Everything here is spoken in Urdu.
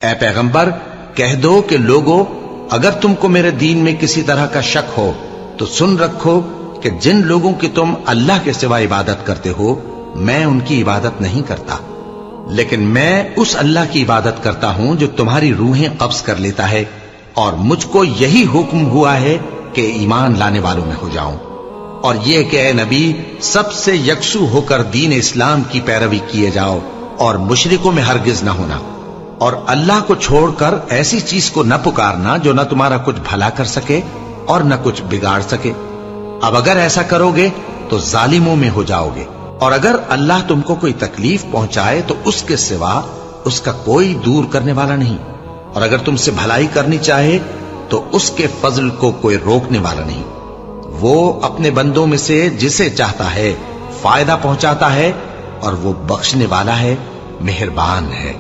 اے پیغمبر کہہ دو کہ لوگو اگر تم کو میرے دین میں کسی طرح کا شک ہو تو سن رکھو کہ جن لوگوں کی تم اللہ کے سوا عبادت کرتے ہو میں ان کی عبادت نہیں کرتا، لیکن میں اس اللہ کی عبادت کرتا ہوں جو تمہاری روحیں قبض کر لیتا ہے، اور مجھ کو یہی حکم ہوا ہے کہ ایمان لانے والوں میں ہو جاؤں، اور یہ کہ اے نبی سب سے یکسو ہو کر دین اسلام کی پیروی کیے جاؤ اور مشرکوں میں ہرگز نہ ہونا، اور اللہ کو چھوڑ کر ایسی چیز کو نہ پکارنا جو نہ تمہارا کچھ بھلا کر سکے اور نہ کچھ بگاڑ سکے۔ اب اگر ایسا کرو گے تو ظالموں میں ہو جاؤ گے، اور اگر اللہ تم کو کوئی تکلیف پہنچائے تو اس کے سوا اس کا کوئی دور کرنے والا نہیں، اور اگر تم سے بھلائی کرنی چاہے تو اس کے فضل کو کوئی روکنے والا نہیں۔ وہ اپنے بندوں میں سے جسے چاہتا ہے فائدہ پہنچاتا ہے، اور وہ بخشنے والا ہے، مہربان ہے۔